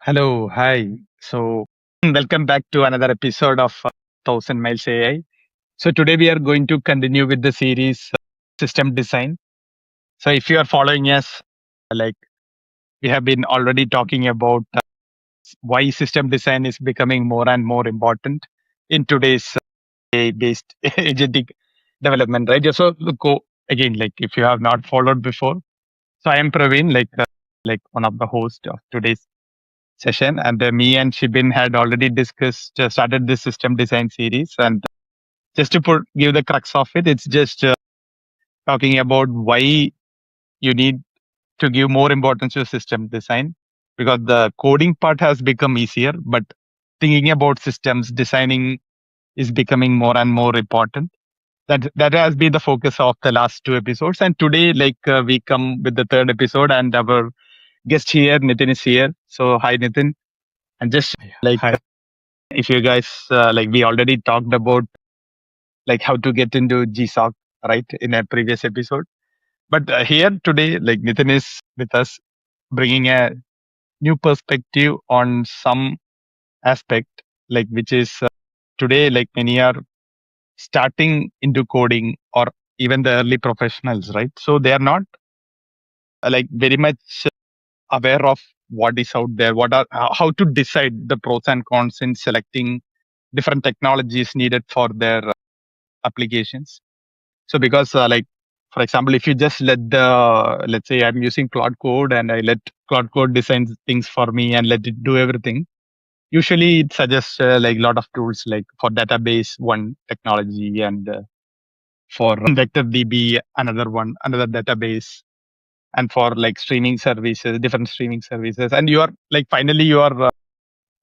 Hello, hi. So, welcome back to another episode of Thousand Miles AI. So, today we are going to continue with the series System Design. So, if you are following us, like we have been already talking about why system design is becoming more and more important in today's AI-based agentic development, right? So, go again, like if you have not followed before. So, I am Praveen, like one of the hosts of today's session, and me and Shibin had already discussed started this system design series. And just to give the crux of it, it's just talking about why you need to give more importance to system design, because the coding part has become easier, but thinking about systems designing is becoming more and more important. That has been the focus of the last two episodes, and today we come with the third episode, and our guest here, Nithin, is here. So hi, Nithin. And just like Hi. if you guys we already talked about like how to get into GSOC, right, in a previous episode. But here today, like Nithin is with us, bringing a new perspective on some aspect, like which is today, like many are starting into coding, or even the early professionals, right? So they are not very much aware of what is out there, what are how to decide the pros and cons in selecting different technologies needed for their applications. So because for example, if you just let's say I'm using Cloud Code and I let Cloud Code design things for me and let it do everything. Usually it suggests like a lot of tools like for database one technology, and for vector DB another one, another database, and for like streaming services, different streaming services. And you are like finally your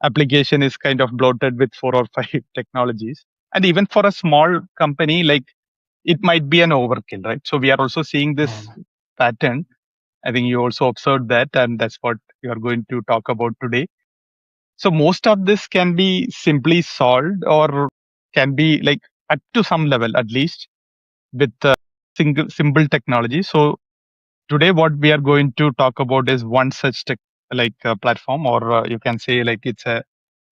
application is kind of bloated with four or five technologies. And even for a small company, like it might be an overkill, right? So we are also seeing this pattern. I think you also observed that, and that's what we are going to talk about today. So most of this can be simply solved, or can be like up to some level at least, with single simple technology. So today what we are going to talk about is one such platform, or you can say like it's a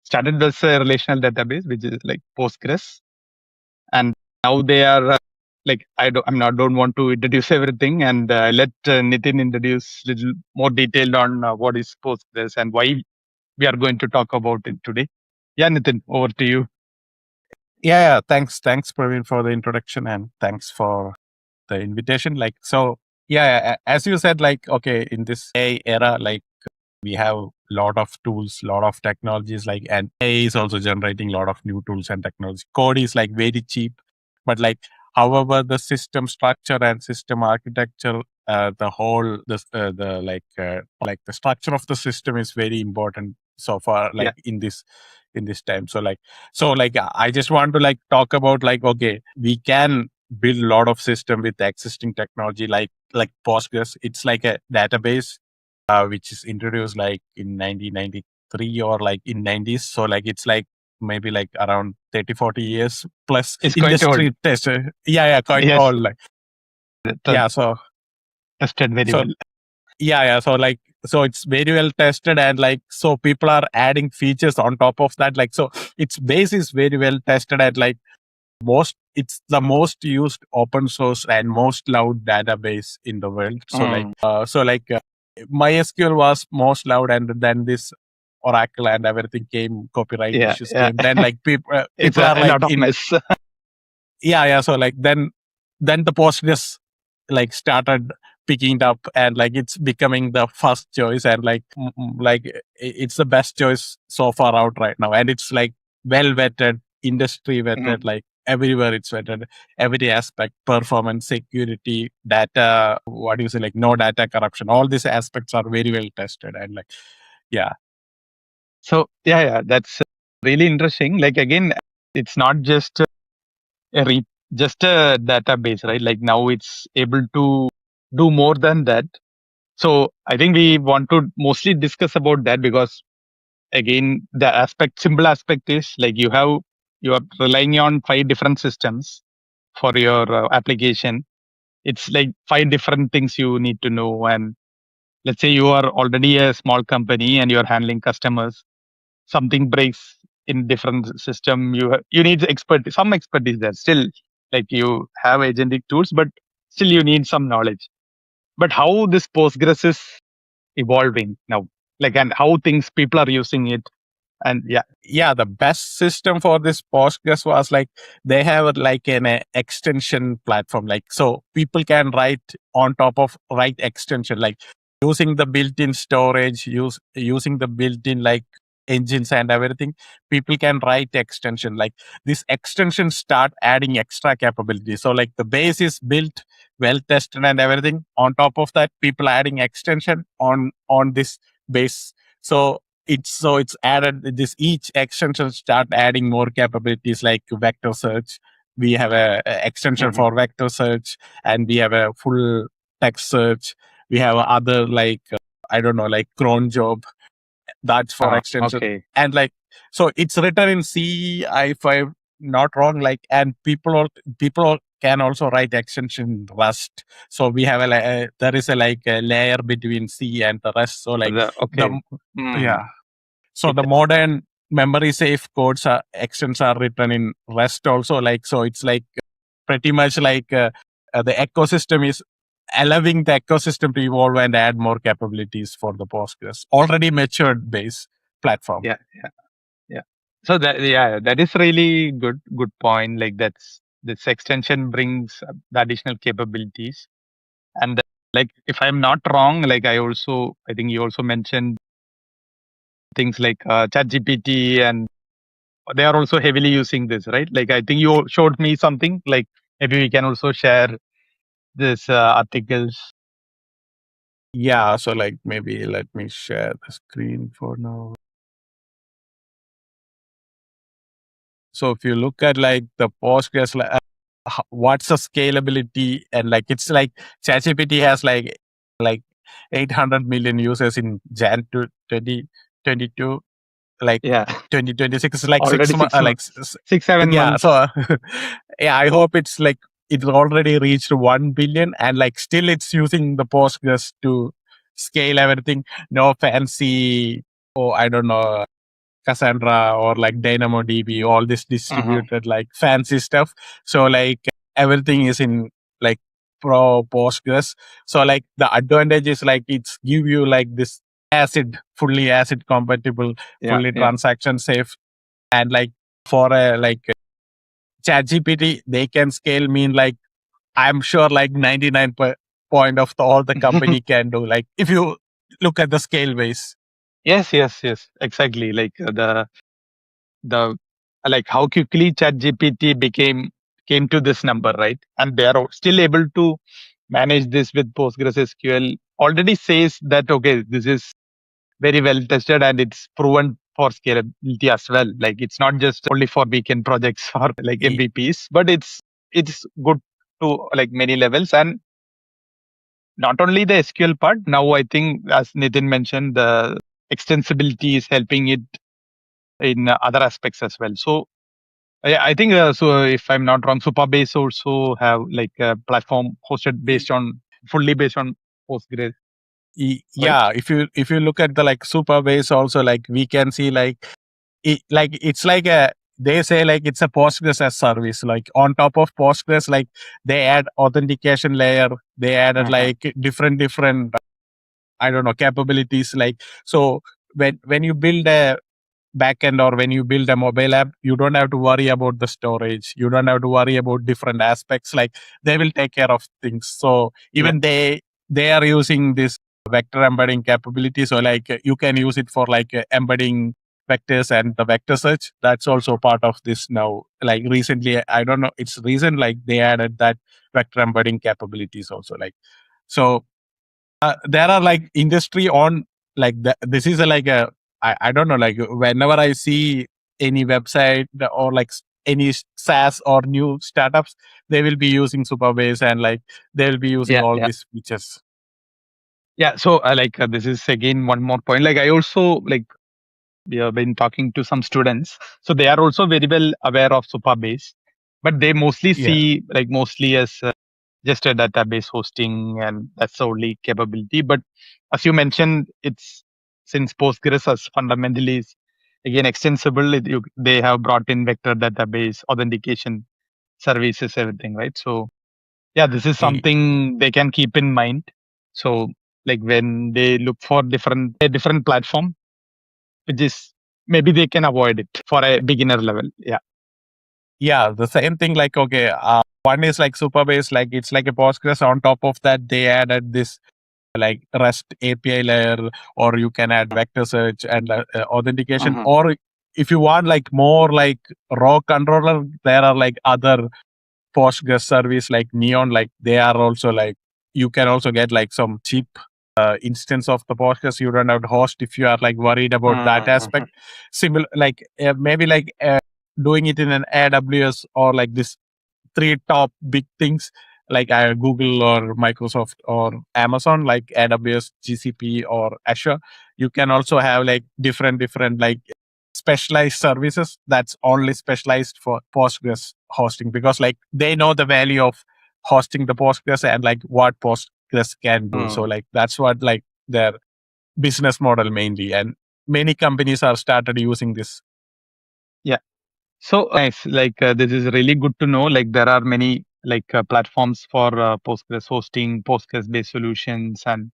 started as a relational database, which is like Postgres. And now they are don't want to introduce everything, and let Nitin introduce little more detailed on what is Postgres and why we are going to talk about it today. Yeah, Nitin, over to you. Yeah. Thanks, Praveen, for the introduction, and thanks for the invitation. As you said, okay, in this AI era, we have a lot of tools, lot of technologies, and AI is also generating a lot of new tools and technology. Code is very cheap, but however, the system structure and system architecture, the whole the structure of the system is very important so far, Yeah. in this time. I just want to talk about okay, we can build a lot of system with existing technology like Postgres. It's like a database which is introduced in 1993 or in 90s. So it's maybe around 30-40 years plus It's quite old. industry test. Quite Yes, old. t- Yeah. So tested very so well. so it's very well tested, and so people are adding features on top of that. So its base is very well tested, and it's the most used open source and most loved database in the world. MySQL was most loved, and then this Oracle and everything came, copyright Yeah, issues yeah. came. Then people It's people are a lot of in. mess. So then the Postgres started picking it up, and it's becoming the first choice, and it's the best choice so far out right now, and it's well vetted, industry vetted, Mm. everywhere it's vetted, every aspect, performance, security, data, what do you say, no data corruption, all these aspects are very well tested, and yeah. So yeah, that's really interesting. Like again, it's not just a just a database, right? Like now it's able to do more than that. So I think we want to mostly discuss about that, because again, the simple aspect is like you are relying on five different systems for your application. It's like five different things you need to know, and let's say you are already a small company and you are handling customers, something breaks in different system, you need some expertise there still. Like you have agentic tools, but still you need some knowledge. But how this Postgres is evolving now, like, and how things people are using it, and yeah. Yeah, the best system for this Postgres was like they have like an extension platform. Like so people can write on top of write extension, like using the built-in storage, using the built-in like engines and everything. People can write extension. Like this extension start adding extra capability. So like the base is built, well tested and everything. On top of that, people adding extension on this base. So it's added this each extension start adding more capabilities like vector search. We have a extension Mhm. for vector search, and we have a full text search. We have other like I don't know, like cron job, that's for extension. Okay. And like so it's written in C, if I'm not wrong, like, and people can also write extension in Rust. So we have there is a like a layer between C and the rest. So like the Okay. Hmm. yeah, so the modern memory safe codes are extents are written in Rest also. Like so, it's like pretty much like the ecosystem is allowing the ecosystem to evolve and add more capabilities for the Postgres already matured base platform. Yeah, yeah, yeah. So that, yeah, that is really good point. Like that's this extension brings the additional capabilities. And like if I'm not wrong, like I think you also mentioned things like ChatGPT, and they are also heavily using this, right? Like I think you showed me something. Like maybe we can also share this articles. Yeah, so like maybe let me share the screen for now. So if you look at like the Postgres, like, what's the scalability, and like it's like ChatGPT has like 800 million users in Jan to 2022, like Yeah, 2026 is like already 6 months, six seven yeah. months. So yeah, I hope it's like it's already reached 1 billion, and like still it's using the Postgres to scale everything. No fancy, oh I don't know, Cassandra or like DynamoDB, all this Uh-huh. distributed like fancy stuff. So like everything is in like pro Postgres. So like the advantage is like it's give you like this fully acid compatible, Yeah, fully yeah. transaction safe, and like for a like ChatGPT, they can scale mean like I'm sure like 99 point of all the company can do. Like if you look at the scale base. Yes, yes, yes. Exactly. Like the like how quickly ChatGPT came to this number, right? And they are still able to manage this with PostgreSQL. Already says that okay, this is very well tested and it's proven for scalability as well. Like it's not just only for weekend projects or like MVPs, but it's good to like many levels. And not only the SQL part. Now I think, as Nithin mentioned, the extensibility is helping it in other aspects as well. So yeah, I think so. If I'm not wrong, Supabase also have like a platform hosted based on fully based on Postgres, right? Yeah, if you look at the like Superbase also, like we can see like it's like a, they say like it's a Postgres as service. Like on top of Postgres, like they add authentication layer, they added Uh-huh. like different I don't know capabilities. Like so when you build a backend or when you build a mobile app, you don't have to worry about the storage, you don't have to worry about different aspects. Like they will take care of things. So Yeah. even they are using this vector embedding capability. So like you can use it for like embedding vectors and the vector search. That's also part of this now. Like recently, I don't know, it's recent, like they added that vector embedding capabilities also. Like so there are like industry on like this is a, like a I don't know, like whenever I see any website or like any SaaS or new startups, they will be using Superbase, and like they will be using Yeah, all yeah, these features. yeah. So like this is again one more point. Like I also like we have been talking to some students, so they are also very well aware of Supabase, but they mostly Yeah. see like mostly as just a database hosting, and that's the only capability. But as you mentioned, it's since Postgres is fundamentally is again extensible. They have brought in vector database authentication services, everything, right? So yeah, this is Y- something they can keep in mind. So like when they look for a different platform, which is maybe they can avoid it for a beginner level. Yeah. Yeah, the same thing. Like, okay, one is like Superbase, like it's like a Postgres. On top of that, they added this like REST API layer, or you can add vector search and authentication. Mhm. Or if you want like more like raw controller, there are like other Postgres service like Neon. Like they are also like you can also get like some cheap instance of the Postgres. You don't have to host if you are like worried about that Mhm. aspect. Similar like maybe like doing it in an AWS or like this three top big things like Google or Microsoft or Amazon, like AWS, GCP or Azure. You can also have like different like specialized services that's only specialized for Postgres hosting, because like they know the value of hosting the Postgres and like what Postgres can do. So Mm. like that's what like their business model mainly, and many companies are started using this. Yeah. So nice. Like this is really good to know. Like there are many like platforms for Postgres hosting, Postgres based solutions, and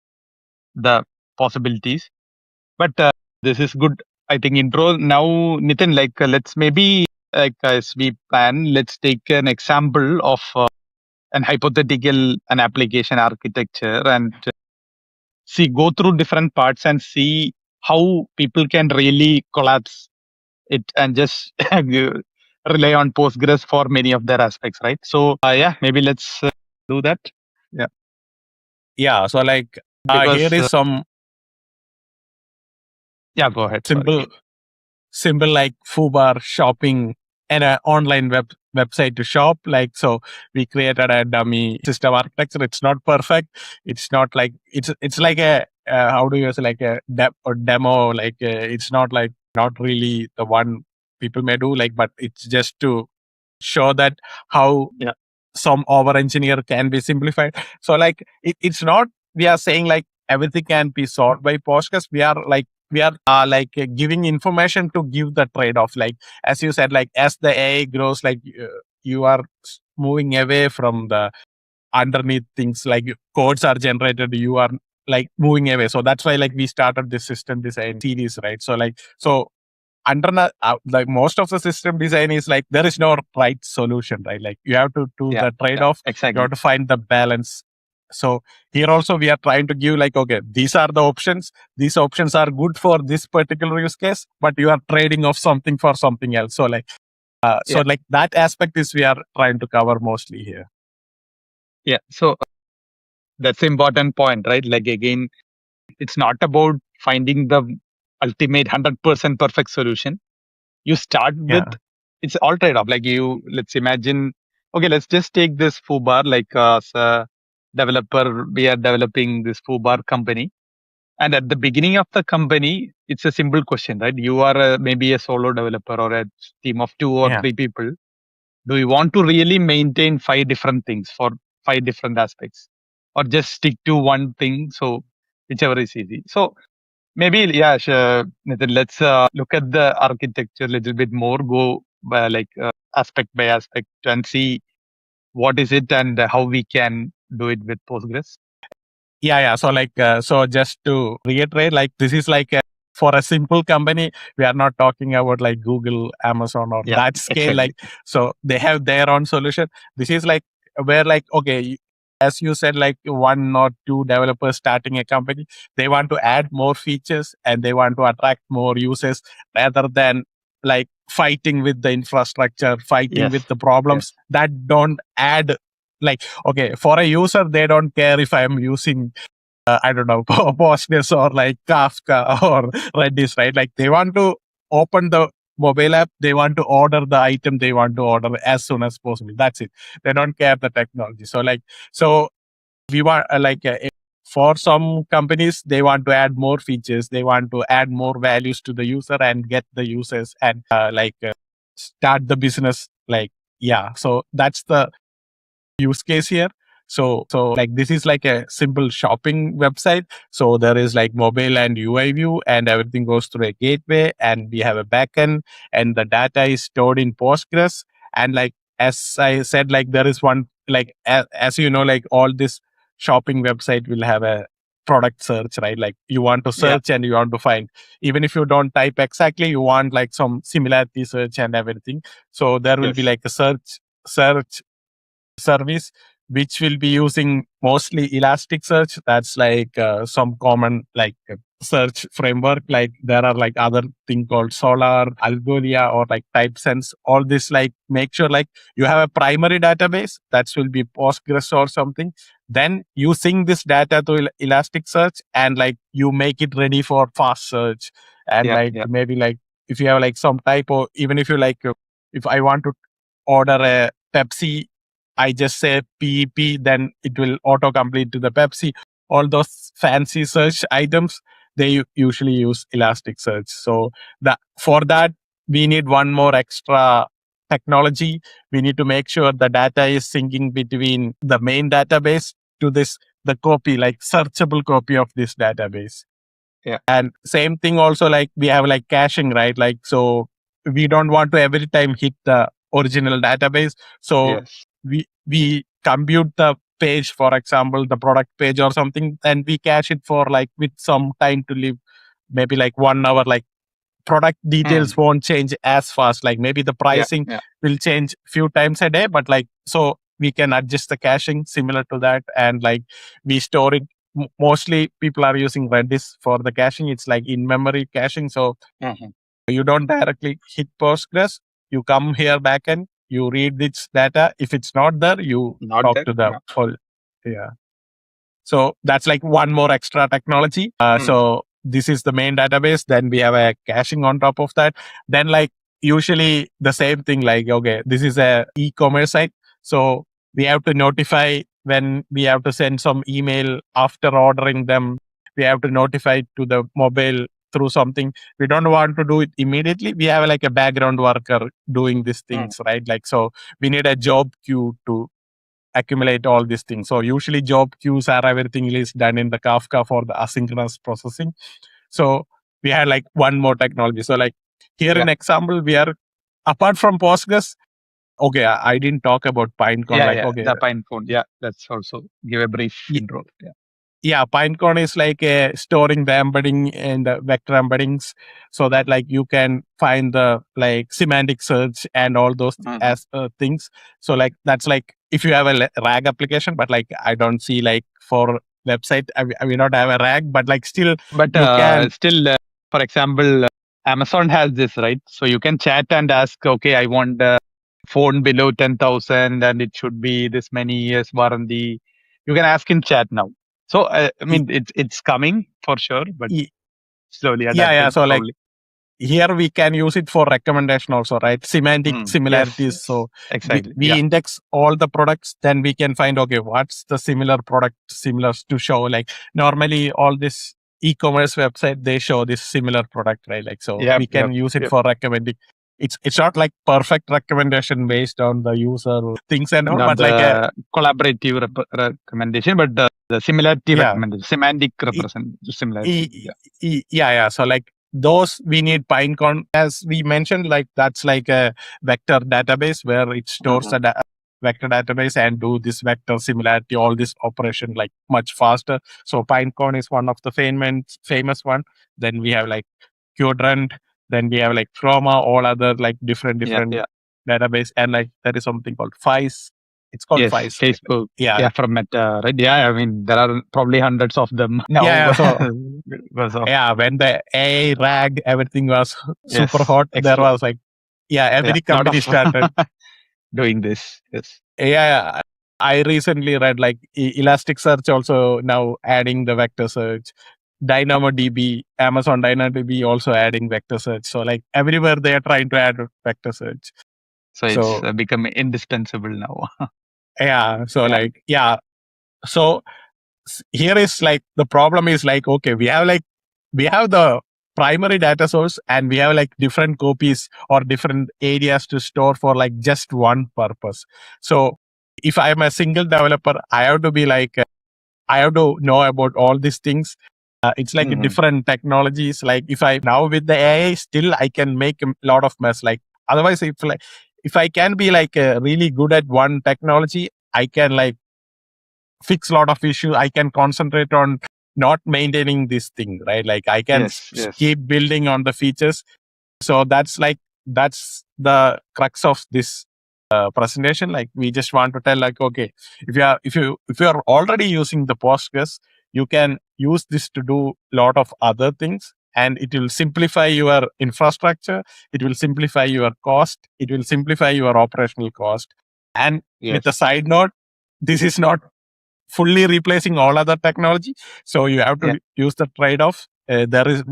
the possibilities. But this is good. I think intro now, Nithin. Like let's maybe like as we plan, let's take an example of an hypothetical an application architecture and see go through different parts and see how people can really collapse it and just rely on Postgres for many of their aspects, right? So yeah, maybe let's do that. Yeah, Yeah, so like here because is some yeah, go ahead. Sorry. simple symbol like foobar shopping and an online website to shop. Like, so we created a dummy system architecture. It's not perfect. It's not like it's like a how do you say, like a or demo. Like it's not like not really the one people may do. Like, but it's just to show that how Yeah, some over engineer can be simplified. So like it's not we are saying like everything can be solved by Postgres. We are like giving information to give the trade off. Like as you said, like as the AI grows, like you are moving away from the underneath things, like codes are generated, you are like moving away. So that's why like we started this system design series, right? So like so under like most of the system design is like there is no right solution, right? Like you have to do yeah, the yeah, trade-off, you have exactly. to find the balance. So here also we are trying to give like, okay, these are the options, these options are good for this particular use case, but you are trading off something for something else. So like so Yeah, like that aspect is we are trying to cover mostly here. yeah. So that's the important point, right? Like again, it's not about finding the ultimate 100% perfect solution. You start with Yeah, it's all trade off. Like you, let's imagine. Okay, let's just take this foobar. Like as a developer, we are developing this foobar company. And at the beginning of the company, it's a simple question, right? You are maybe a solo developer or a team of two or yeah, three people. Do you want to really maintain five different things for five different aspects, or just stick to one thing? So whichever is easy. So maybe yeah, sure, Nitin, let's look at the architecture a little bit more. Go by like aspect by aspect and see what is it and how we can do it with Postgres. yeah. So like so just to reiterate, like this is like for a simple company, we are not talking about like Google, Amazon or Yeah, that scale. exactly. Like so they have their own solution. This is like where like okay, as you said, like one or two developers starting a company, they want to add more features and they want to attract more users rather than like fighting with the infrastructure, fighting Yes, with the problems yes, that don't add. Like okay, for a user they don't care if I'm using I don't know, Postgres or like Kafka or Redis, right? Like they want to open the mobile app, they want to order the item they want to order as soon as possible. That's it. They don't care the technology. So like, so we want for some companies, they want to add more features, they want to add more values to the user and get the users and start the business. Like, yeah. So that's the use case here. So like this is like a simple shopping website. So there is like mobile and UI view, and everything goes through a gateway, and we have a backend, and the data is stored in Postgres. And like as I said, like there is one like as you know, like all this shopping website will have a product search, right? Like you want to Yeah. search and you want to find, even if you don't type exactly, you want like some similarity search and everything. So there will be Yes. like a search service which will be using mostly Elasticsearch. That's like some common like search framework. Like there are like other thing called Solar, Algolia, or like TypeSense. All this like make sure like you have a primary database that will be Postgres or something. Then you sync this data to Elasticsearch, and like you make it ready for fast search. And Yeah. like Yeah. maybe like if you have like some type, or even if you like if I want to order a Pepsi, I just say PEP, then it will autocomplete to the Pepsi. All those fancy search items, they usually use Elasticsearch. So for that, we need one more extra technology. We need to make sure the data is syncing between the main database to the copy, like searchable copy of this database. Yeah. And same thing also, like we have like caching, right? Like, so we don't want to every time hit the original database. So Yes. we compute the page, for example, the product page or something, and we cache it for like with some time to live, maybe like 1 hour. Like product details Mm. won't change as fast. Like maybe the Yeah. pricing Yeah. will change few times a day, but like so we can adjust the caching similar to that, and like we store it. Mostly people are using Redis for the caching. It's like in memory caching, so Mhm. you don't directly hit Postgres. You come here backend, you read this data. If it's not there, you Not talk that. to the Yeah. whole. Yeah. So that's like one more extra technology. Mm. So this is the main database. Then we have a caching on top of that. Then like usually the same thing, like, okay, this is a e-commerce site. So we have to notify when we have to send some email after ordering them. We have to notify to the mobile through something. We don't want to do it immediately. We have like a background worker doing these Mm. things, right? Like, so we need a job queue to accumulate all these things. So usually job queues are everything is done in the Kafka for the asynchronous processing. So we had like one more technology. So like here Yeah. in example, we are apart from Postgres. Okay, I didn't talk about Pinecone. Yeah. Like, Yeah. okay, The Pinecone. Yeah. That's also give a brief intro. Yeah. yeah, Pinecone is like storing the embedding and the vector embeddings, so that like you can find the like semantic search and all those Mhm. as things. So like that's like if you have a RAG application, but like I don't see like for website I will not have a RAG, but like still But you can. still, for example, Amazon has this, right? So you can chat and ask, okay, I want a phone below 10,000 and it should be this many years warranty. You can ask in chat now. So, I y- mean, it's coming for sure, but y- slowly yeah. adapting, So like probably. here we can use it for recommendation also, right? Semantic Mm. Yes, similarities. yes, So exactly. we Yeah. index all the products, then we can find, okay, what's the similar product similar to show. Like normally all this e-commerce website, they show this similar product, right? Like, so Yep, we yep, can use it yep. for recommending. It's not like perfect recommendation based on the user things and all, Not but like a, the collaborative recommendation, but the similarity yeah. recommendation, semantic represent similarity. E- Yeah. yeah. So like those we need Pinecone, as we mentioned, like that's like a vector database where it stores Mhm. a vector database and do this vector similarity, all this operation like much faster. So Pinecone is one of the famous one. Then we have like Quadrant, then we have like Chroma, all other like different Yeah, different yeah. database, and like there is something called Fice. It's called Yes, Fice, right? Facebook. Yeah. Yeah, from Meta, right? Yeah, I mean, there are probably hundreds of them now Yeah. So because of, yeah, when the AI RAG, everything was super yes, hot. There was like, yeah, yeah, every lot company of started. doing this. Yes. Yeah, I recently read like Elasticsearch also now adding the vector search. DynamoDB, Amazon DynamoDB also adding vector search. So like everywhere they are trying to add vector search. So it's So become indispensable now. yeah, so Yeah. like yeah, so here is like the problem is like, okay, we have the primary data source, and we have like different copies or different areas to store for like just one purpose. So if I'm a single developer, I have to be like, I have to know about all these things. It's like different technologies. Like if I now with the AI, still I can make a lot of mess. Like otherwise, if I can be like really good at one technology, I can like fix a lot of issues. I can concentrate on not maintaining this thing, right? Like I can keep building on the features. So that's the crux of this presentation. Like we just want to tell like, okay, if you are already using the Postgres, you can use this to do a lot of other things, and it will simplify your infrastructure. It will simplify your cost. It will simplify your operational cost. And with a side note, this is not fully replacing all other technology. So you have to use the trade-off. There is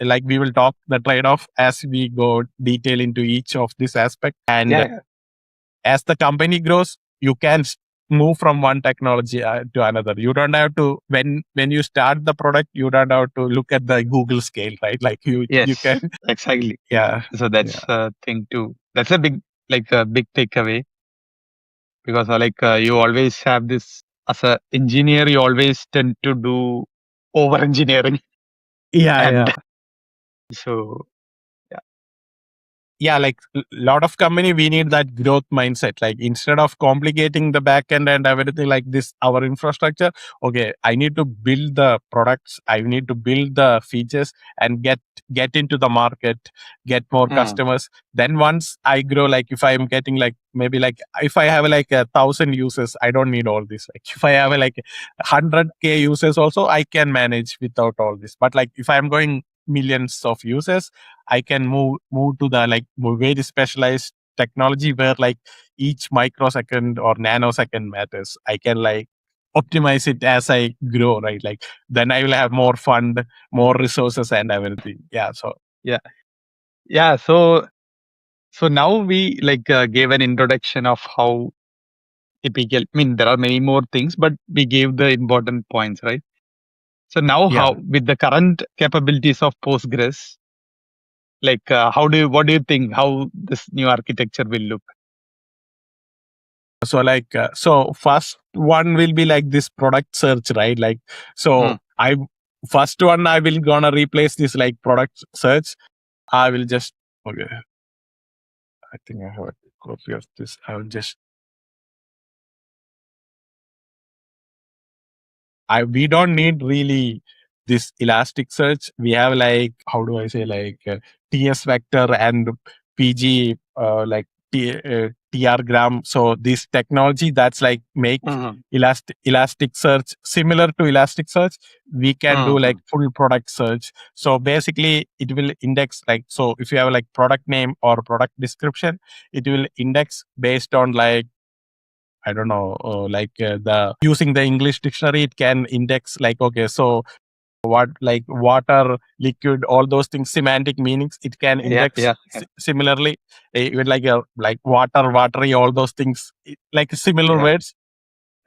like we will talk the trade-off as we go detail into each of this aspect. And as the company grows, you can move from one technology to another. You don't have to when you start the product. You don't have to look at the Google scale, right? Like you can exactly. yeah. So that's a thing too. That's a big big takeaway, because you always have this as a engineer. You always tend to do over engineering, and so like a lot of company, we need that growth mindset. Like instead of complicating the back end and everything like this, our infrastructure, okay, I need to build the products, I need to build the features and get into the market, get more customers. Then once I grow, like if I'm getting like maybe like if I have like 1,000 users, I don't need all this. Like if I have like 100K users also, I can manage without all this. But like if I'm going millions of users, I can move to the like very specialized technology where like each microsecond or nanosecond matters. I can like optimize it as I grow, right? Like then I will have more fund, more resources and everything. So now we gave an introduction of how typical. I mean, there are many more things, but we gave the important points, right? So now, how with the current capabilities of Postgres, what do you think how this new architecture will look? So like so first one will be like this product search, right? Like so I first one I will gonna replace this like product search. I will just okay. I think I have a copy of this. I will just we don't need really this Elasticsearch. We have like how do I say like TS vector and PG like TR-gram. So this technology that's like make Elasticsearch similar to Elasticsearch. We can do like full product search. So basically, it will index like so. If you have like product name or product description, it will index based on like I don't know, the using the English dictionary, it can index like, okay, so what like water, liquid, all those things, semantic meanings, it can index similarly, even like water, watery, all those things, like similar words.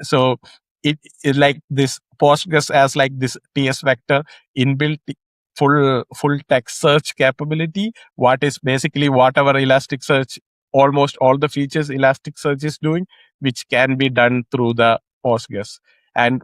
So it like this Postgres as like this TS vector inbuilt full text search capability. What is basically whatever Elasticsearch, almost all the features Elasticsearch is doing, which can be done through the Postgres. And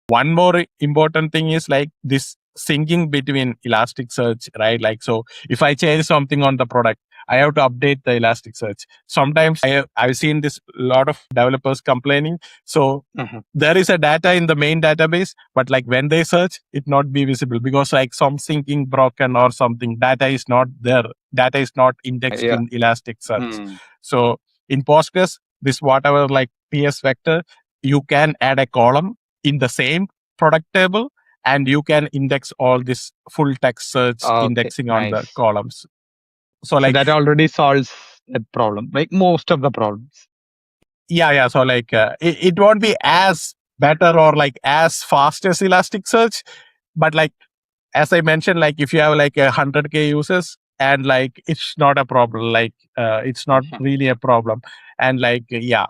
one more important thing is like this syncing between Elasticsearch, right? Like so, if I change something on the product, I have to update the Elasticsearch. Sometimes I've seen this lot of developers complaining. So there is a data in the main database, but like when they search, it not be visible because like some syncing broken or something. Data is not there. Data is not indexed in Elasticsearch. So in Postgres, this whatever like PS vector, you can add a column in the same product table, and you can index all this full text search indexing on the columns. So like that already solves that problem, like most of the problems. So like it won't be as better or like as fast as Elasticsearch, but like as I mentioned, like if you have like 100K users, and like it's not a problem, like it's not really a problem. And like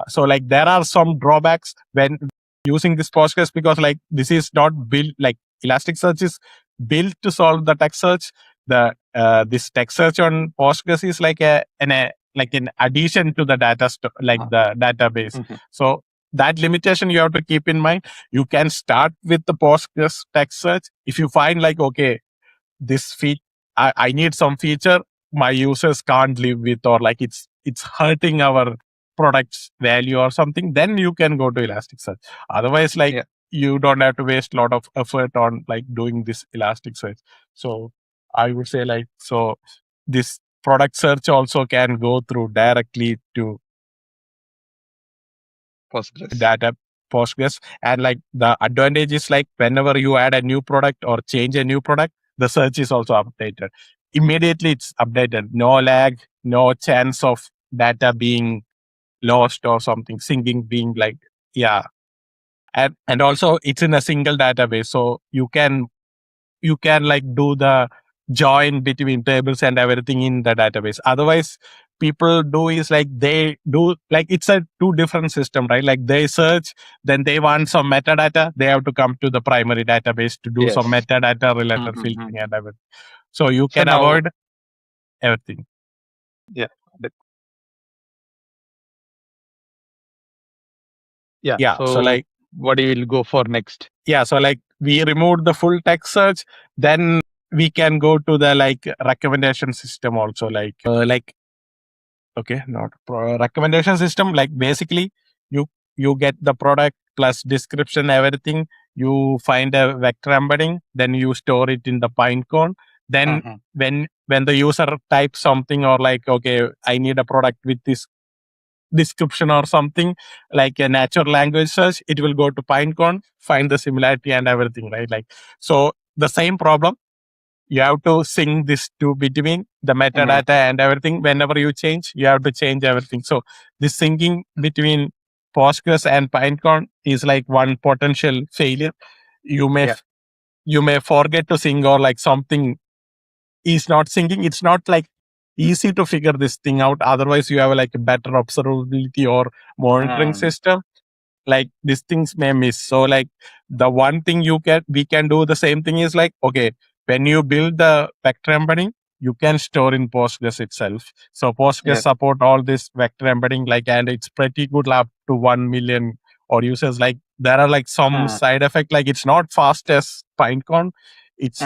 so like there are some drawbacks when using this Postgres, because like this is not built like Elasticsearch is built to solve the text search. The this text search on Postgres is like an addition to the the database. So that limitation you have to keep in mind. You can start with the Postgres text search. If you find like, okay, this feat, I need some feature my users can't live with, or like it's hurting our product's value or something, then you can go to Elasticsearch. Otherwise, like you don't have to waste a lot of effort on like doing this Elasticsearch. So I would say like, so this product search also can go through directly to Postgres. data Postgres. And like the advantage is like whenever you add a new product or change a new product, the search is also updated. Immediately it's updated. No lag, no chance of data being lost or something, syncing being like, yeah. And also it's in a single database. So you can like do the join between tables and everything in the database. Otherwise, people do is like they do like it's a two different system, right? Like they search, then they want some metadata, they have to come to the primary database to do some metadata related filtering and everything. So you can avoid everything. Yeah. So like what do you will go for next? So like we removed the full text search, then we can go to the like recommendation system also, like okay, not recommendation system. Like basically, you get the product plus description, everything. You find a vector embedding, then you store it in the Pinecone. Then when the user types something or like, okay, I need a product with this description or something, like a natural language search, it will go to Pinecone, find the similarity and everything, right? Like, so the same problem, you have to sync this to between the metadata and everything. Whenever you change, you have to change everything. So this syncing between Postgres and Pinecone is like one potential failure. You may forget to sync, or like something is not syncing. It's not like easy to figure this thing out. Otherwise, you have like a better observability or monitoring system. Like these things may miss. So like the one thing we can do the same thing is like, okay, when you build the vector embedding, you can store in Postgres itself. So Postgres support all this vector embedding, like, and it's pretty good up to 1 million or users. Like there are like some side effect, like it's not fast as Pinecone. It's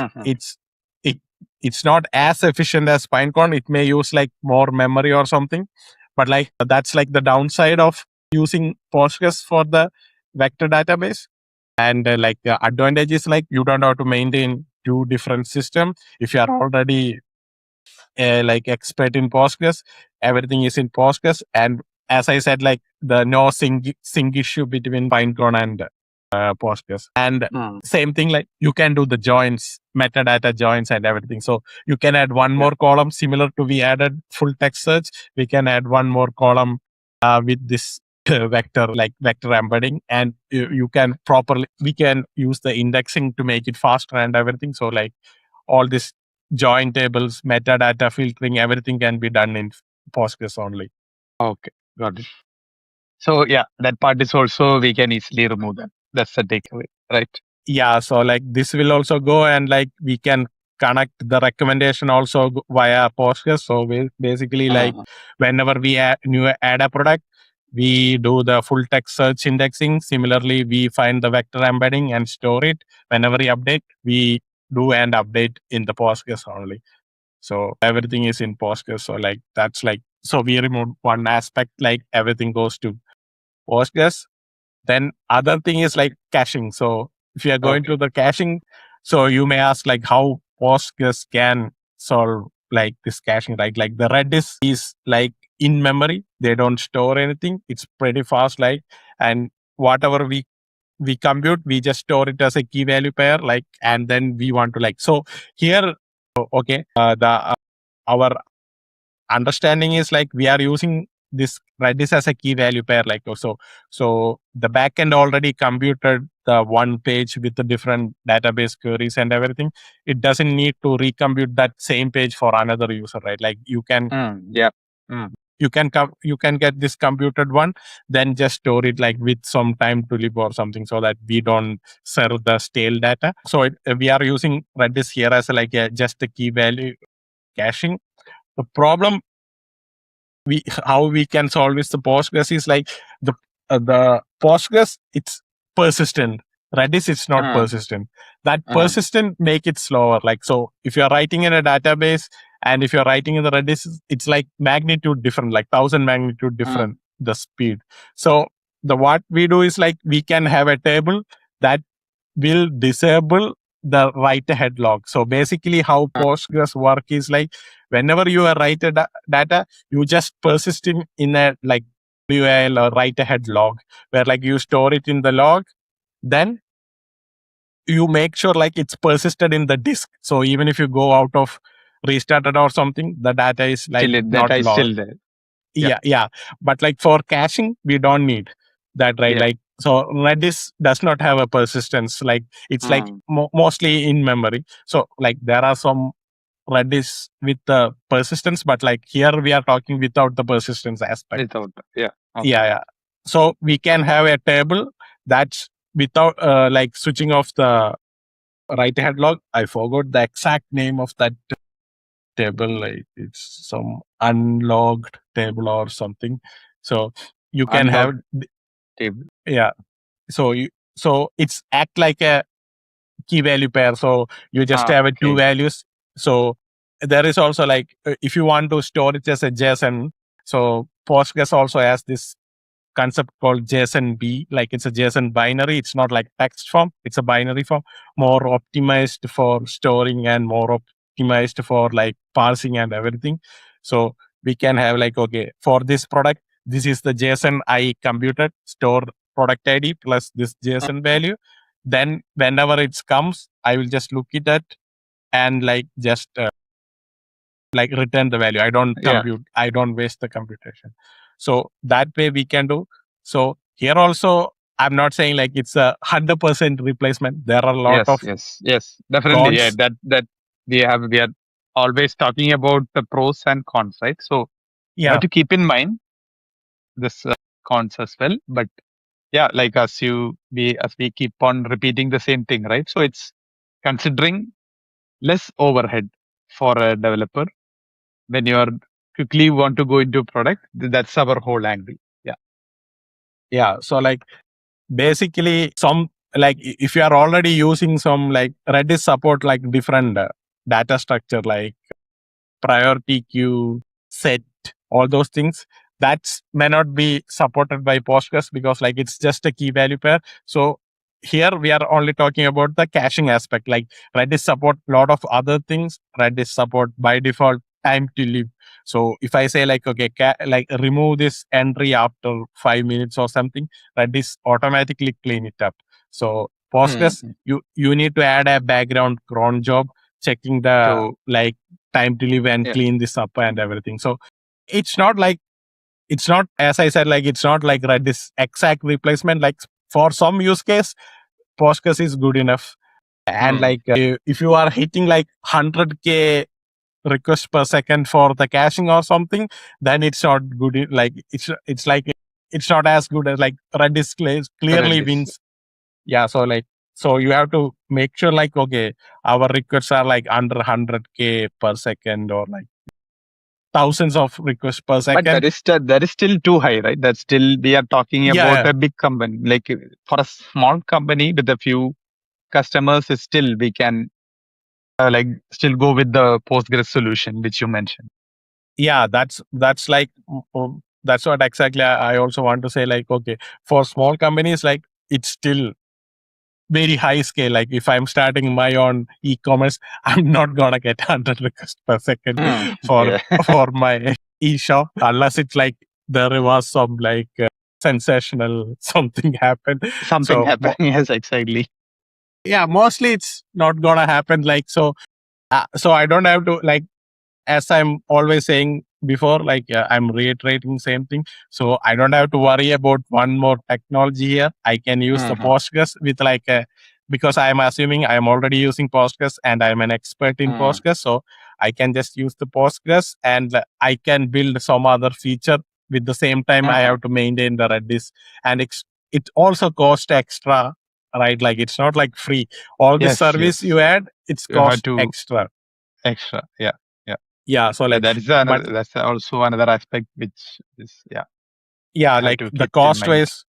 not as efficient as Pinecone. It may use like more memory or something, but like that's like the downside of using Postgres for the vector database. And like the advantage is like you don't have to maintain two different systems. If you are already like expert in Postgres, everything is in Postgres. And as I said, like the no sync issue between Pinecone and Postgres. And same thing, like you can do the joins, metadata joins and everything. So you can add one more column similar to we added full text search. We can add one more column with this vector, like vector embedding, and you can we can use the indexing to make it faster and everything. So like all this join tables, metadata filtering, everything can be done in Postgres only. Okay, got it. So yeah, that part is also we can easily remove that. That's the takeaway, right? Yeah, so like this will also go, and like we can connect the recommendation also via Postgres. So basically, like whenever we add a product, we do the full text search indexing. Similarly, we find the vector embedding and store it. Whenever we update, we do and update in the Postgres only. So everything is in Postgres. So like that's like, so we remove one aspect, like everything goes to Postgres. Then other thing is like caching. So if you are going to the caching, so you may ask like how Postgres can solve like this caching, right? Like the Redis is like in memory. They don't store anything. It's pretty fast, like, and whatever we compute, we just store it as a key value pair, like, and then we want to like, so here, okay, our understanding is like we are using this Redis as a key value pair, like so the backend already computed the one page with the different database queries and everything. It doesn't need to recompute that same page for another user, right? Like you can you can get this computed one, then just store it like with some time to live or something, so that we don't serve the stale data. So we are using Redis here as like just a key value caching. The problem how we can solve this the Postgres is like the Postgres, it's persistent. Redis, it's not persistent. That persistent make it slower. Like, so if you're writing in a database and if you're writing in the Redis, it's like magnitude different, like 1,000 magnitude different, the speed. So what we do is like, we can have a table that will disable the write ahead log. So basically how Postgres work is like, whenever you are write a data, you just persist in a like WL or write ahead log, where like you store it in the log, then you make sure like it's persisted in the disk. So even if you go out of restarted or something, the data is like Still, not data is lost. still there. Yeah. But like for caching, we don't need that, right? Yeah. Like, so Redis does not have a persistence. Like it's like mostly in memory. So like there are some Redis with the persistence, but like here we are talking without the persistence aspect. Without, yeah. Okay. Yeah. So we can have a table that's without like switching off the write ahead log. I forgot the exact name of that table. Like it's some unlogged table or something. So you can Unlocked have table. yeah. So it's act like a key value pair. So you just have two values. So there is also like if you want to store it as a JSON. So Postgres also has this concept called JSON B. Like it's a JSON binary. It's not like text form. It's a binary form, more optimized for storing and more optimized for like parsing and everything. So we can have like, okay, for this product, this is the JSON I computed, store product ID plus this JSON value. Then whenever it comes, I will just look at it and like just like return the value. I don't compute. I don't waste the computation. So that way we can do. So here also, I'm not saying like it's 100% replacement. There are a lot of yes, definitely. cons. Yeah, that we are always talking about the pros and cons, right? So you have to keep in mind this cons as well. But yeah, like as we keep on repeating the same thing, right? So it's considering less overhead for a developer when you are quickly want to go into product. That's our whole angle. Yeah. So like basically some like if you are already using some like Redis support like different data structure like priority queue, set, all those things that may not be supported by Postgres because like it's just a key value pair. So here we are only talking about the caching aspect. Like Redis support a lot of other things. Redis support by default time to live. So if I say like, okay, like remove this entry after 5 minutes or something, Redis automatically clean it up. So Postgres, you need to add a background cron job checking the like time to live and clean this up and everything. So it's not as I said, like it's not like Redis exact replacement. Like for some use case, Postgres is good enough. And like if you are hitting like 100K requests per second for the caching or something, then it's not good. Like it's like it's not as good as like Redis clearly wins. Yeah. So you have to make sure like, okay, our requests are like under 100K per second or like thousands of requests per second. But that is still too high, right? That's still, we are talking about a big company. Like for a small company with a few customers, is still we can like still go with the Postgres solution which you mentioned. Yeah, that's like that's what exactly I also want to say. Like, okay, for small companies, like it's still very high scale. Like if I'm starting my own e-commerce, I'm not gonna get 100 requests per second for my e-shop unless it's like there was some like sensational something happened. Something happened. Yes, exactly. Yeah, mostly it's not gonna happen. Like so I don't have to like, as I'm always saying before, like I'm reiterating same thing. So I don't have to worry about one more technology here. I can use the Postgres with like because I'm assuming I'm already using Postgres and I'm an expert in Postgres. So I can just use the Postgres and I can build some other feature with the same time I have to maintain the Redis. And it also costs extra, right? Like it's not like free. All the service you add, it's cost extra. Extra, yeah. Yeah, so like that's also another aspect which is like the cost wise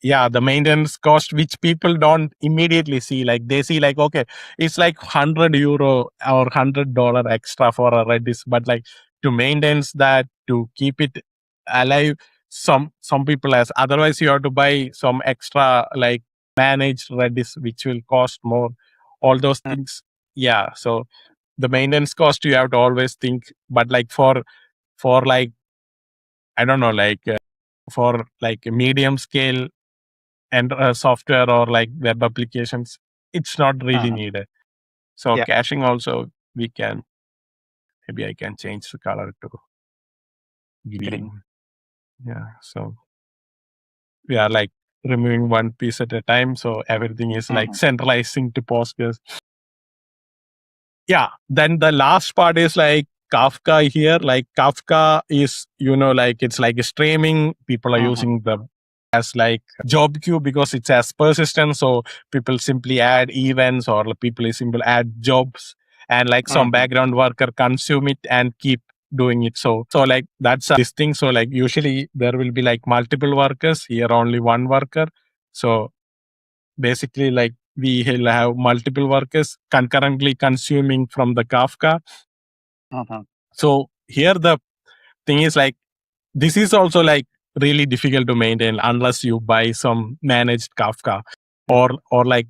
the maintenance cost, which people don't immediately see. Like they see like, okay, it's like €100 or $100 extra for a Redis, but like to maintain that, to keep it alive, some people has, otherwise you have to buy some extra like managed Redis, which will cost more, all those things. Yeah. So the maintenance cost you have to always think, but like for like, I don't know, like for like medium scale and software or like web applications, it's not really needed. So caching also, we can, maybe I can change the color to green. Yeah. So we are like removing one piece at a time. So everything is like centralizing to Postgres. Yeah. Then the last part is like Kafka here. Like Kafka is, like it's like a streaming. People are using the as like job queue because it has persistence. So people simply add events, or people simply add jobs, and like some background worker consume it and keep doing it. So like that's this thing. So like usually there will be like multiple workers, here only one worker. So basically like we will have multiple workers concurrently consuming from the Kafka. So here the thing is like, this is also like really difficult to maintain unless you buy some managed Kafka, or like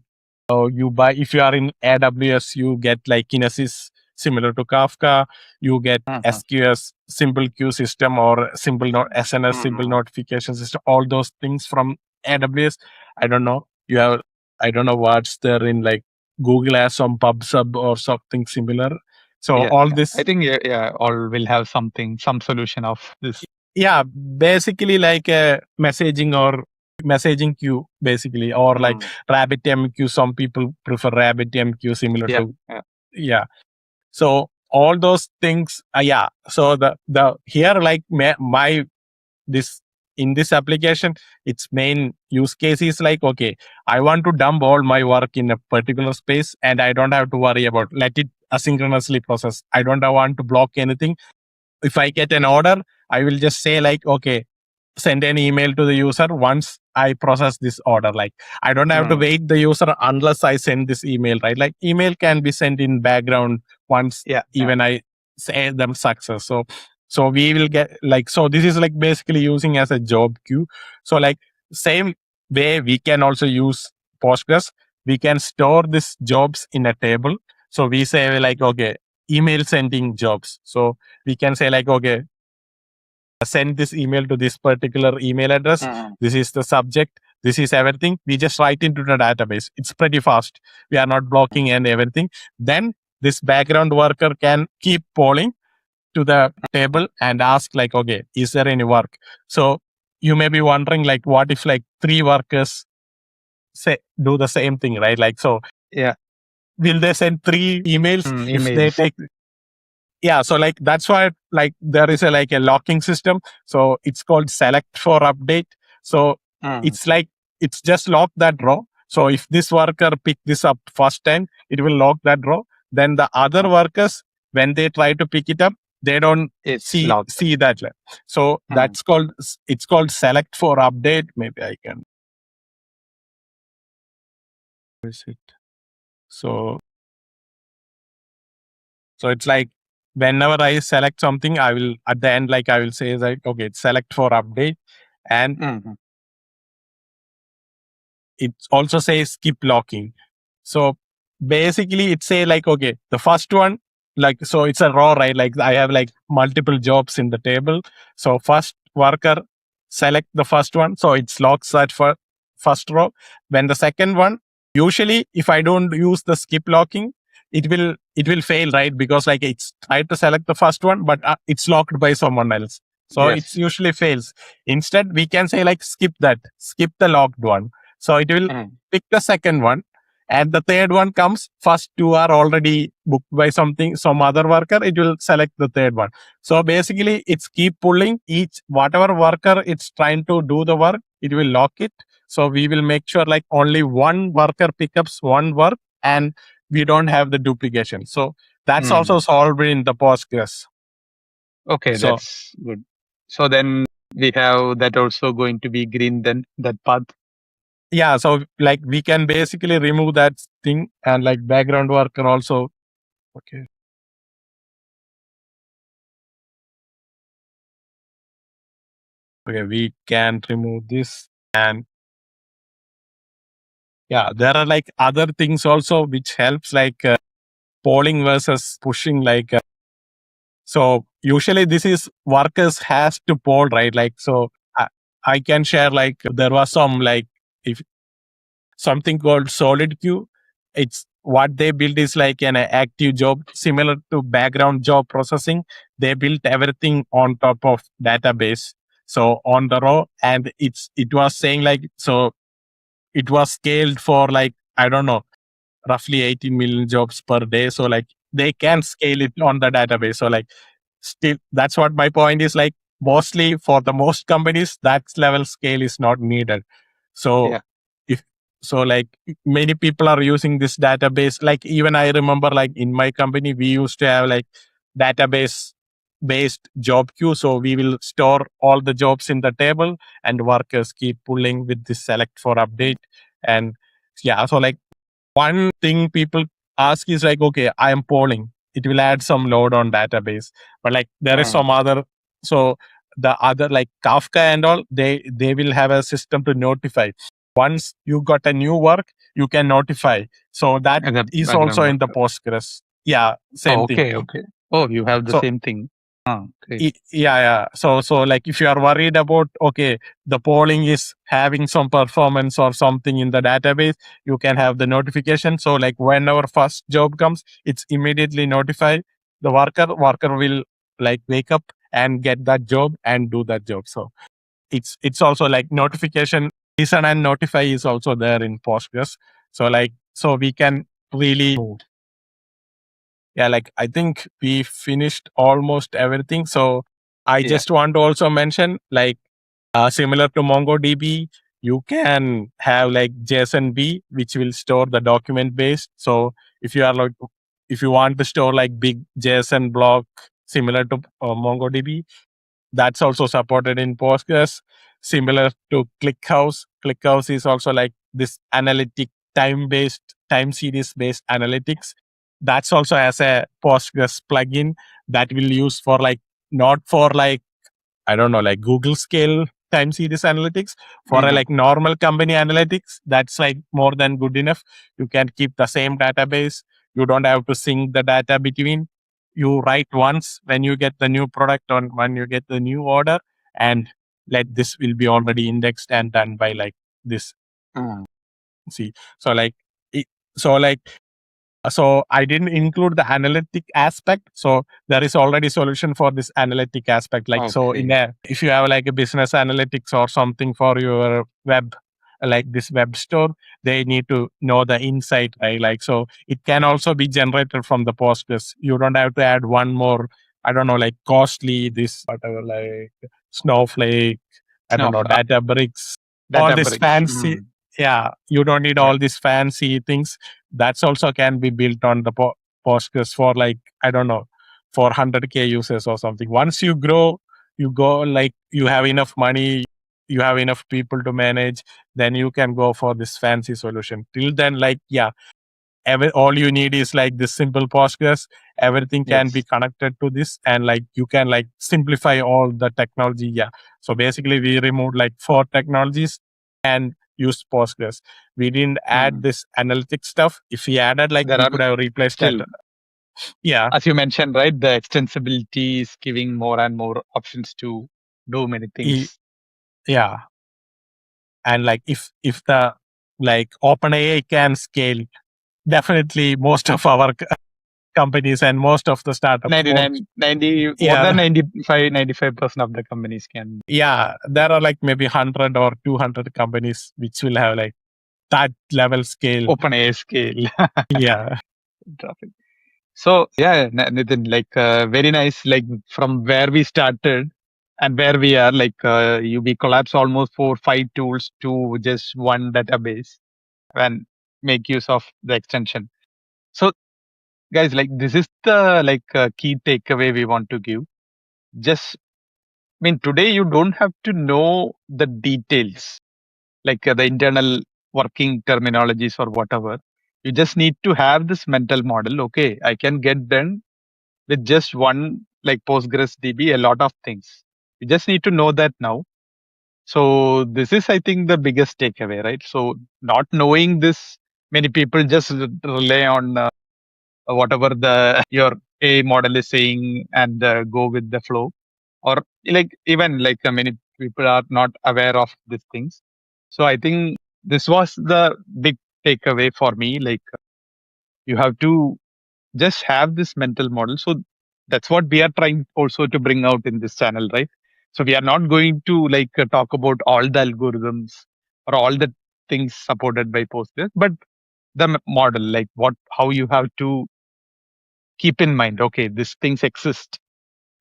you buy, if you are in AWS, you get like Kinesis similar to Kafka, you get SQS simple queue system, or simple SNS simple notification system, all those things from AWS. I don't know, you have, I don't know what's there in like Google has some PubSub or something similar. So all this, I think all will have something, some solution of this. yeah, basically like a messaging queue basically, or like RabbitMQ. Some people prefer RabbitMQ similar to, yeah. So all those things, yeah. So the here like my this, in this application, its main use case is like, okay, I want to dump all my work in a particular space, and I don't have to worry about, let it asynchronously process. I don't want to block anything. If I get an order, I will just say like, okay, send an email to the user once I process this order. Like I don't have to wait the user unless I send this email, right? Like email can be sent in background once even I say them success. So we will get like, so this is like basically using as a job queue. So like same way we can also use Postgres. We can store these jobs in a table. So we say like, okay, email sending jobs. So we can say like, okay, send this email to this particular email address. This is the subject. This is everything. We just write into the database. It's pretty fast. We are not blocking and everything. Then this background worker can keep polling to the table and ask like, okay, is there any work? So you may be wondering like, what if like 3 workers say do the same thing, right? Like, so will they send 3 emails if they take? Yeah, so like that's why like there is a like a locking system. So it's called select for update. So it's like, it's just lock that row. So if this worker pick this up first time, it will lock that row. Then the other workers, when they try to pick it up, they don't see that. So that's called, it's called select for update. Maybe I can visit. So it's like, whenever I select something, I will at the end, like I will say like, okay, select for update, and it also says skip locking. So basically it say like, okay, the first one, like, so it's a row, right? Like I have like multiple jobs in the table. So first worker, select the first one. So it locks that for first row. When the second one, usually if I don't use the skip locking, it will fail, right? Because like it's tried to select the first one, but it's locked by someone else. So it's usually fails. Instead, we can say like, skip the locked one. So it will pick the second one, and the third one comes. First 2 are already booked by some other worker. It will select the third one. So basically, it's keep pulling each, whatever worker it's trying to do the work, it will lock it. So we will make sure like only one worker picks one work, and we don't have the duplication. So that's also solved in the Postgres. Okay, so that's good. So then we have that also going to be green, then that path. yeah, so like we can basically remove that thing, and like background worker also. Okay. Okay, we can remove this, and yeah, there are like other things also which helps, like polling versus pushing. Like so, usually this is workers has to poll, right? Like so, I can share like there was some like if something called solid queue. It's what they build is like an active job similar to background job processing. They built everything on top of database, so on the row, and it was saying like, so it was scaled for like, I don't know, roughly 18 million jobs per day. So like they can scale it on the database. So like still, that's what my point is, like mostly for the most companies that level scale is not needed. So Yeah. if so like many people are using this database, like even I remember like in my company we used to have like database based job queue. So we will store all the jobs in the table, and workers keep pulling with this select for update. And yeah, so like one thing people ask is like, okay, I am polling, it will add some load on database, but like there is some other. So the other like Kafka and all, they will have a system to notify once you got a new work, you can notify. So that And the is also background in the worker. Postgres. Yeah, Oh, same thing. okay, okay. Oh, you have the So same thing. Great. yeah. So like if you are worried about, okay, the polling is having some performance or something in the database, you can have the notification. So like when our first job comes, it's immediately notify the worker. Worker will like wake up and get that job and do that job. So it's also like notification, listen and notify is also there in Postgres. So like so we can really, yeah, like I think we finished almost everything. So I Yeah. just want to also mention, like similar to MongoDB, you can have like JSONB, which will store the document based. So if you are like, if you want to store like big JSON block similar to MongoDB, that's also supported in Postgres. Similar to ClickHouse. ClickHouse is also like this analytic time series based analytics. That's also as a Postgres plugin that will use for like, not for like, I don't know, like Google scale time series analytics. For a Mhm. like normal company analytics, that's like more than good enough. You can keep the same database. You don't have to sync the data between. You write once when you get the new product or when you get the new order, and like this will be already indexed and done by like this. Mm. See, so like, it, so like so I didn't include the analytic aspect. So there is already solution for this analytic aspect. Like so in Okay. a, if you have like a business analytics or something for your web, like this web store, they need to know the insight, right? Like so it can also be generated from the Postgres. You don't have to add one more, I don't know, like costly this whatever, like Snowflake, I don't know, Snowflake. Databricks, all this Databricks. fancy. Yeah, you don't need Yeah. all these fancy things. That's also can be built on the Postgres for like, I don't know, for 100K users or something. Once you grow, you go like you have enough money, you have enough people to manage, then you can go for this fancy solution. Till then, like yeah, all you need is like this simple Postgres. Everything can be Yes. connected to this, and like you can like simplify all the technology. Yeah. So basically, we removed like 4 technologies and used Postgres. We didn't add Mm. this analytic stuff. If we added, like There we are could have replaced that. still, Yeah. as you mentioned, right? The extensibility is giving more and more options to do many e- things. yeah. And like if the like OpenAI can scale, definitely most of our companies and most of the startups won't. 99, 90, more than Yeah. 95% of the companies can. Yeah, there are like maybe 100 or 200 companies which will have like that level scale. Open AI scale. Yeah. Traffic. So yeah, Nithin, like very nice. Like from where we started and where we are, like we collapse almost 4, 5 tools to just one database and make use of the extension. So guys, like this is the like key takeaway we want to give. Just I mean today you don't have to know the details like the internal working terminologies or whatever. You just need to have this mental model. Okay, I can get done with just one like Postgres DB, a lot of things. You just need to know that now. So this is, I think, the biggest takeaway, right? So not knowing this, many people just rely on whatever the your A model is saying and go with the flow. Or like even like many people are not aware of these things. So I think this was the big takeaway for me. Like you have to just have this mental model. So that's what we are trying also to bring out in this channel, right? So we are not going to like talk about all the algorithms or all the things supported by Postgres, but the model, like what, how you have to keep in mind, okay, these things exist,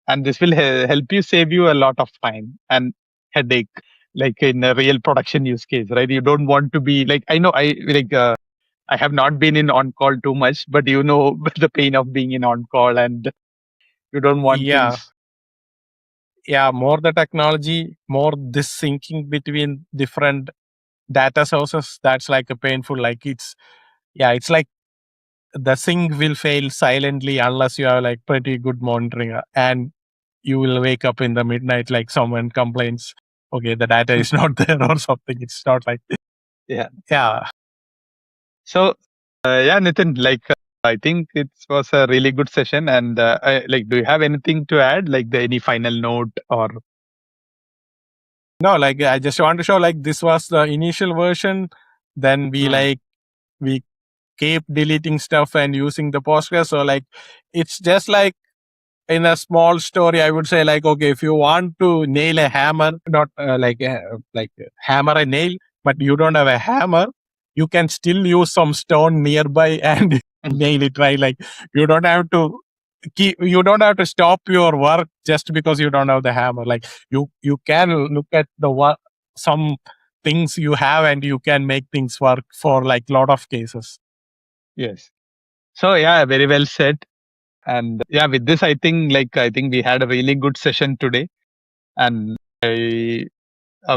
and this will help you save you a lot of time and headache, like in a real production use case, right? You don't want to be like, I know I like, I have not been in on call too much, but you know the pain of being in on call, and you don't want Yeah, things. yeah. More the technology, more this syncing between different data sources. That's like a painful. Like it's like the sync will fail silently unless you have like pretty good monitoring, and you will wake up in the midnight like someone complains, okay, the data is not there or something. It's not like Yeah. yeah. So yeah, Nitin, like I think it was a really good session, and like, do you have anything to add, like any final note or? No, like I just want to show like this was the initial version. Then Hmm. we keep deleting stuff and using the Postgres. So like it's just like in a small story, I would say like, okay, if you want to nail a hammer, not like hammer a nail, but you don't have a hammer, you can still use some stone nearby and nail it, right? Like you don't have to you don't have to stop your work just because you don't have the hammer. Like you can look at the work, some things you have, and you can make things work for like lot of cases. Yes. So yeah, very well said. And yeah, with this, I think we had a really good session today. And I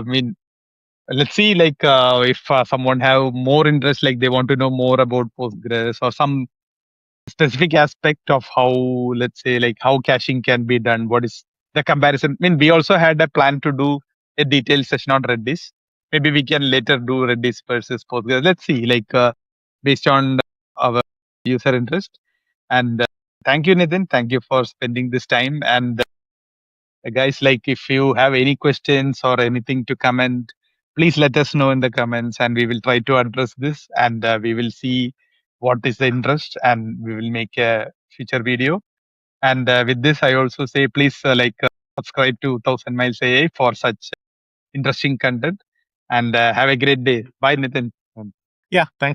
mean, let's see, like if someone have more interest, like they want to know more about Postgres or some specific aspect of how, let's say, like how caching can be done. What is the comparison? I mean, we also had a plan to do a detailed session on Redis. Maybe we can later do Redis versus Postgres. Let's see, like based on our user interest. And thank you, Nathan. Thank you for spending this time. And guys, like if you have any questions or anything to comment, please let us know in the comments, and we will try to address this. And we will see what is the interest, and we will make a future video. And with this, I also say please subscribe to Thousand Miles AI for such interesting content. And have a great day. Bye, Nathan. Yeah, thanks.